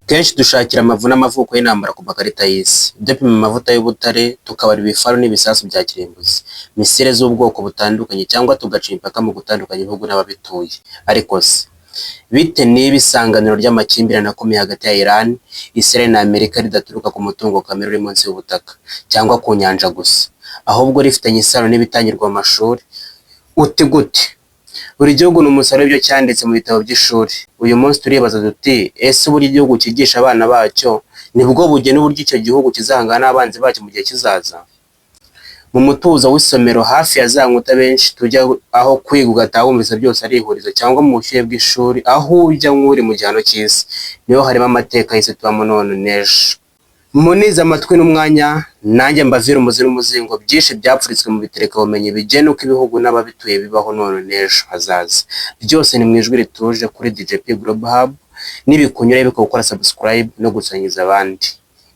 Kenshi dushakira amavu n'amavuko y'intambara ku makarita y'isi, dupima amavuta y'ubutare, tukabara ibifaru n'ibisasu bya kirimbuzi, misile z'ubwoko butandukanye, cyangwa tugaca imipaka mu gutandukanya ibihugu n'ababituye. Ariko se bite niba isanganiro ry'amakimbirane akomeye hagati ya Iran, Israel na Amerika ridaturuka ku mutungo kamere uri munsi y'ubutaka cyangwa ku nyanja gusa, ahubwo rifitanye isano n'ibitangirwa mu mashuri? Uti gute? Buri gihugu ni umusaruro w'ibyo cyanditse mu bitabo by'ishuri. Uyu munsi turibaza duti ese buri gihugu cyigisha abana bacyo nibwo bugena uburyo icyo gihugu kizahangana n'abanzi bacyo mu gihe kizaza? Mu mutuzo w'isomero hafi ya za nkuta benshi tujya aho kwiga ugataha wumvise byose ari ihurizo, cyangwa mu bushyuhe bw'ishuri aho ujya nk'uri mu gihano cy'isi, niho harimo amateka y'isi tubamo none n'ejo. Munize amatwi n'umwanya nanjye mbavira umuzira umuzingo, byinshi byapfuritswe mu bitereka bumenyi bigena uko ibihugu n'ababituye bibaho none n'ejo hazaza. Byose ni mu ijwi rituje kuri DJP Global Hub, nibikunyura bibuka gukora subscribe no gusangiza abandi.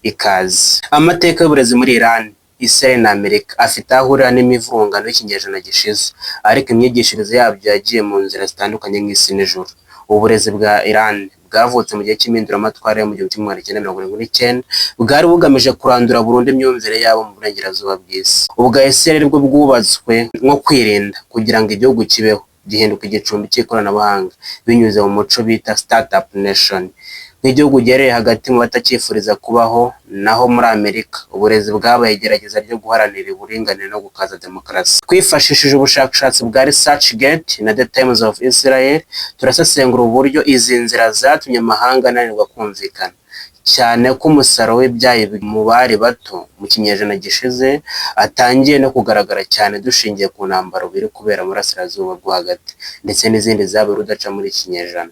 Ikaze. Amateka y'uburezi muri Iran, Israel na Amerika afite aho ahurira n'imivurungano y'ikinyejana gishize, ariko imyigishirize yabyo yagiye mu nzira zitandukanye nk'isi n'ijuru. Uburezi bwa Iran bwavutse mu gihe cy'impinduramatwara yo mu 1979, bwari bugamije kurandura burundu imyumvire yabo mu burengerazuba bw'isi. Ubwa Israel bwo bwubatswe nko kwirinda kugira ngo igihugu kibeho gihinduka igicumbi cy'ikoranabuhanga binyuze mu muco bita startup nation, nk'igihugu giherereye hagati mu batacyifuriza kubaho. Naho muri Amerika uburezi bwabaye igerageza ryo guharanira uburinganire no gukaza demokarasi. Twifashishije ubushakashatsi bwa ResearchGate na The Times of Israel, turasesengura uburyo izi nzira zatumye amahanga ananirwa kumvikana, cyane ko umusaruro w'ibyayi mu bari bato mu kinyejana gishize atangiye no kugaragara cyane, dushingiye ku ntambaro biri kubera mu burasirazuba bwo hagati ndetse n'izindi zabaye urudaca muri iki kinyejana.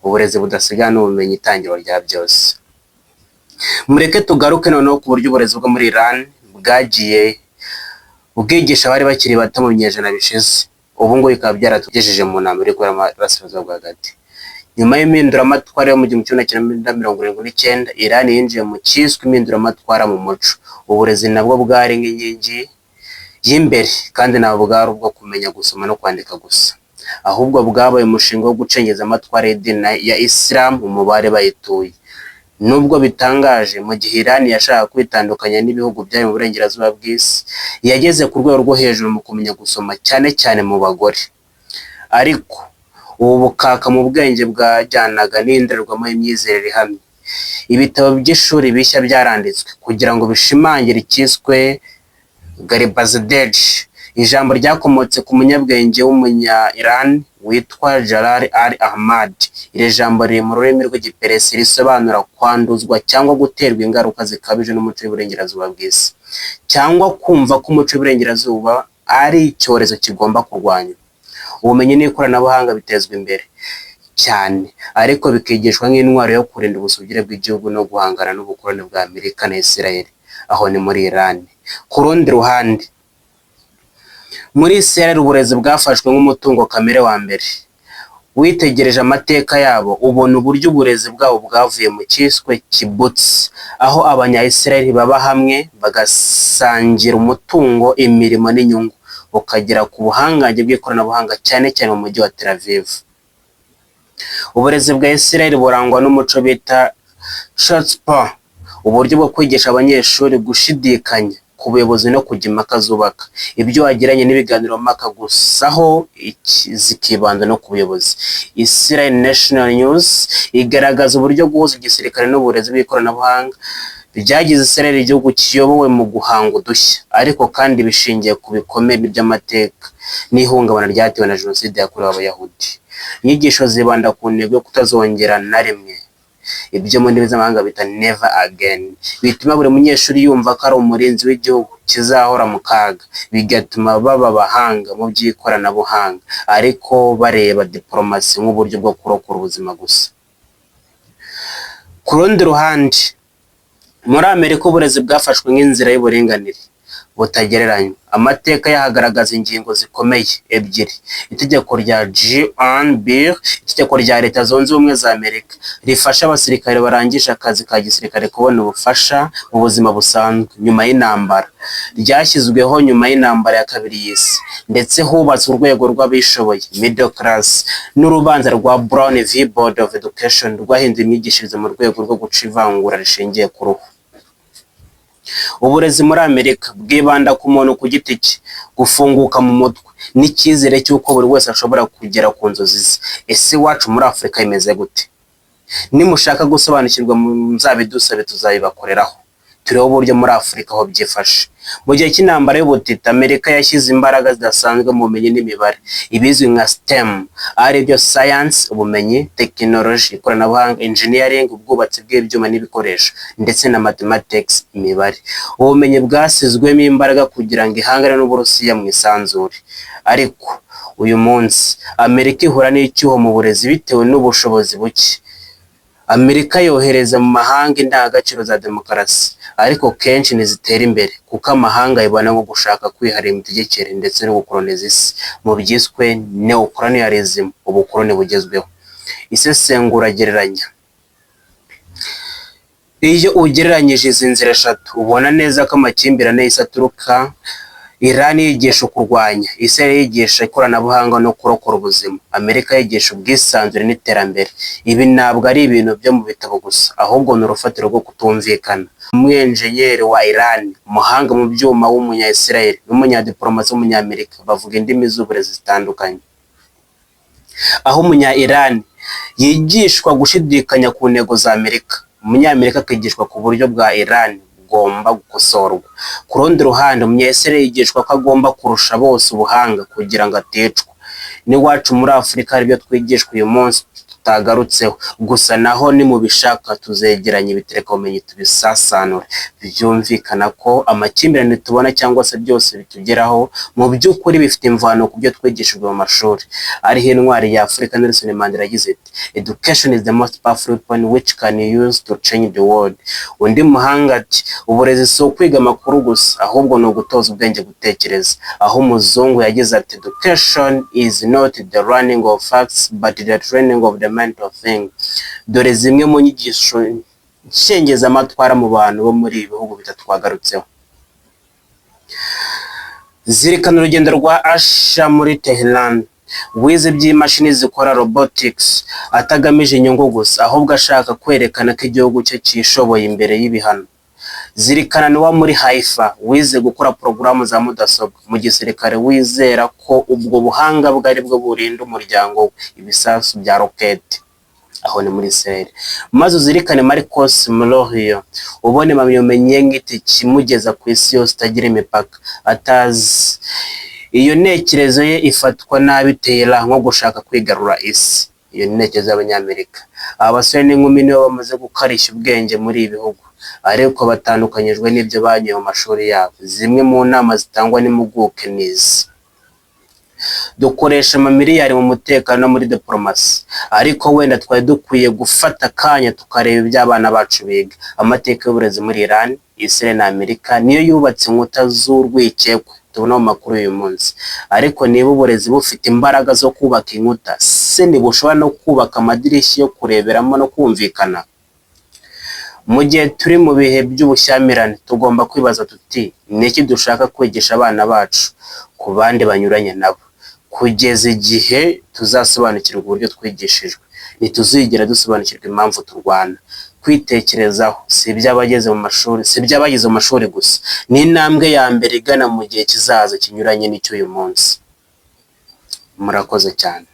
Uburezi budasigana n'ubumenyi itangiro rya byose. Mureke tugaruke noneho ku buryo uburezi bwo muri Iran bwagiye ubwigisha abari bakiri bato mu binyejana bishize, ubu ngubu bikaba byaratugejeje mu ntambara iri kubera mu burasirazuba bwo hagati. Nyuma y'impinduramatwara yo mu 1979, Iran yinjiye mu cyiswe impinduramatwara mu muco. Uburezi nabwo bwari nk'inkingi y'imbere, kandi ntabwo bwari ubwo kumenya gusoma no kwandika gusa, ahubwo bwabaye umushinga wo gucengeza amatwara y'idini ya Islam mu bari bayituye. Nubwo bitangaje, mu gihe Iran yashaka kwitandukanya n'ibihugu byari mu burengerazuba bw'isi, yageze ku rwego rwo hejuru mu kumenya gusoma, cyane cyane mu bagore. Ariko ubu bukaka mu bwenge bwajyanaga n'indorerwamo y'imyizerere ihamye. Ibitabo by'ishuri bishya byaranditswe kugira ngo bishimangire icyiswe Garibazadeh, ijambo ryakomotse ku munyabwenge w'umunya-Iran witwa Jalal al-Ahmad. Iri jambo riri mu rurimi rw'igiperesi risobanura kwanduzwa cyangwa guterwa ingaruka zikabije n'umuco w'iburengerazuba bw'isi, cyangwa kumva ko umuco w'iburengerazuba ari icyorezo kigomba kurwanywa. Ubumenyi n'ikoranabuhanga bitezwa imbere cyane, ariko bikigishwa nk'intwaro yo kurinda ubusugire bw'igihugu no guhangana n'ubukoloni bwa Amerika na Israel. Aho ni muri Iran. Ku rundi ruhande, muri Israel uburezi bwafashwe nk'umutungo kamere wa mbere. Witegereje amateka yabo ubona uburyo uburezi bwabo bwavuye mu cyiswe kibbutz, aho abanya-Israel baba hamwe bagasangira umutungo, imirimo n'inyungu, ukagera ku buhangange bw'ikoranabuhanga cyane cyane mu mujyi wa Tel Aviv. Uburezi bwa Israel burangwa n'umuco bita Shotspur, uburyo bwo kwigisha abanyeshuri gushidikanya ku buyobozi no kujya impaka zubaka. Ibyo wagiranye n'ibiganiro mpaka gusa, aho zikibanda no ku buyobozi. Israel National News igaragaza uburyo guhuza igisirikare n'uburezi bw'ikoranabuhanga byagize Israel igihugu kiyobowe mu guhanga udushya, ariko kandi bishingiye ku bikomere by'amateka n'ihungabana ryatewe na jenoside yakorewe Abayahudi. Inyigisho zibanda ku ntego yo kutazongera na rimwe, ibyo mu ndimi z'amahanga bita never again. Bituma buri munyeshuri yumva ko ari umurinzi w'igihugu kizahora mu kaga, bigatuma baba abahanga mu by'ikoranabuhanga, ariko bareba diplomasi nk'uburyo bwo kurokora ubuzima gusa. Ku rundi ruhande, muri Amerika uburezi bwafashwe nk'inzira y'uburinganire. butagereranywa. Amateka yahagaragaza ingingo zikomeye ebyiri: itegeko rya G1-BIR, itegeko rya Leta Zunze Ubumwe za Amerika rifasha abasirikare barangije akazi ka gisirikare kubona ubufasha mu buzima busanzwe nyuma y'intambara, ryashyizweho nyuma y'intambara ya kabiri y'isi, ndetse hubatswe urwego rw'abishoboye middle class, n'urubanza rwa Brown v Board of Education rwahinduye imyigishirize mu rwego rwo guca ivangura rishingiye ku ruhu. Uburezi muri Amerika bwibanda ku muntu ku giti cye, gufunguka mu mutwe n'icyizere cy'uko buri wese ashobora kugera ku nzozi ze. Ese iwacu muri Afurika imeze gute? Nimushaka gusobanukirwa muzabidusabe tuzabibakoreraho, turebe uburyo muri Afurika aho byifashe. Mu gihe cy'intambara y'ubutita, Amerika yashyize imbaraga zidasanzwe mu bumenyi n'imibare, ibizwi nka STEM, ari byo science, ubumenyi, technology, ikoranabuhanga, engineering, ubwubatsi bw'ibyuma n'ibikoresho, ndetse na mathematics, imibare. Ubumenyi bwasizwemo imbaraga kugira ngo ihangane n'Uburusiya mu isanzure. Ariko uyu munsi Amerika ihura n'icyuho mu burezi bitewe n'ubushobozi buke. Amerika yohereza mu mahanga indangagaciro za demokarasi, ariko kenshi ntizitera imbere kuko amahanga ibona nko gushaka kwiharira imitegekere ndetse no gukoloniza isi mu byiswe neocolonialism, ubukoloni bugezweho. Isesengura gereranya. Iyo ugereranyije izi nzira eshatu ubona neza ko amakimbirane y'isi aturuka: Iran yigisha kurwanya, Israel yigisha ikoranabuhanga no kurokora ubuzima, Amerika yigisha ubwisanzure n'iterambere. Ibi ntabwo ari ibintu byo mu bitabo gusa, ahubwo ni urufatiro rwo kutumvikana. Umwenjenyeri wa Iran, umuhanga mu byuma w'umunya-Israel, n'umunyadiplomasi w'umunyamerika bavuga indimi z'uburezi zitandukanye. Aho umunya-Iran yigishwa gushidikanya ku ntego za Amerika, umunyamerika akigishwa ku buryo bwa Iran ugomba gukosorwa. Ku rundi ruhande, umunya-Israel yigishwa ko agomba kurusha bose ubuhanga kugira ngo aticwa. N'iwacu muri Afurika aribyo twigishwa uyu munsi tutagarutseho, gusa naho ni mu bishaka tuzegeranya ibitereka ubumenyi tubisasanure. Byumvikana ko amakimbirane tubona cyangwa se byose bitugeraho mu by'ukuri bifite imvano ku byo twigishijwe mu mashuri. Ariho intwari ya Afurika Nelson Mandela yagize ati, "Education is the most powerful weapon which can use to change the world." Undi muhanga ati, "Uburezi si ukwiga amakuru gusa, ahubwo ni ugutoza ubwenge gutekereza." Aho umuzungu yagize ati, "Education is not the learning of facts but the training of the mental thing." Dore zimwe mu nyigisho nshengezamatwara mu bantu bo muri ibi bihugu bitatu twagarutseho. Zirikana urugendo rwa Asha muri Tehran, wize iby'imashini zikora robotics, atagamije inyungu gusa, ahubwo ashaka kwerekana ko igihugu cye cyishoboye imbere y'ibihano. Zirikana Nowa muri Haifa, wize gukora porogaramu za mudasobwa mu gisirikare, wizera ko ubwo buhanga bwe ari bwo burinda umuryango we ibisasu bya roketi. Aho ni muri Israel. Maze uzirikane Marcos Morohio, ubone impamyabumenyi nk'itike kimugeza ku isi yose itagira imipaka, atazi. Iyo ntekerezo ye ifatwa nabi Tehran nko gushaka kwigarura isi. Iyo ntekerezo y'Abanyamerika. Aba basore n'inkumi nibo bamaze gukarishya ubwenge muri ibi bihugu, ariko batandukanyijwe n'ibyo banyoye mu mashuri yabo. Zimwe mu nama zitangwa n'impuguke n'izi: dukoresha amamiliyari mu mutekano no muri diplomasi, ariko wenda twari dukwiye gufata akanya tukareba ibyo abana bacu biga. Amateka y'uburezi muri Iran, Israel na Amerika niyo yubatse inkuta z'urwikekwe tubona mu makuru y'uyu munsi. Ariko niba uburezi bufite imbaraga zo kubaka inkuta, se ntibushobora no kubaka amadirishya yo kureberamo no kumvikana? Mu gihe turi mu bihe by'ubushyamirane, tugomba kwibaza tuti, niki dushaka kwigisha abana bacu ku bandi banyuranye nabo? Kugeza igihe tuzasobanukirwa uburyo twigishijwe, ntituzigera dusobanukirwa impamvu turwana. Kwitekerezaho si iby'abageze mu mashuri, si iby'abagize mu mashuri gusa, ni intambwe ya mbere igana mu gihe kizaza kinyuranye n'icy'uyu munsi. Murakoze cyane.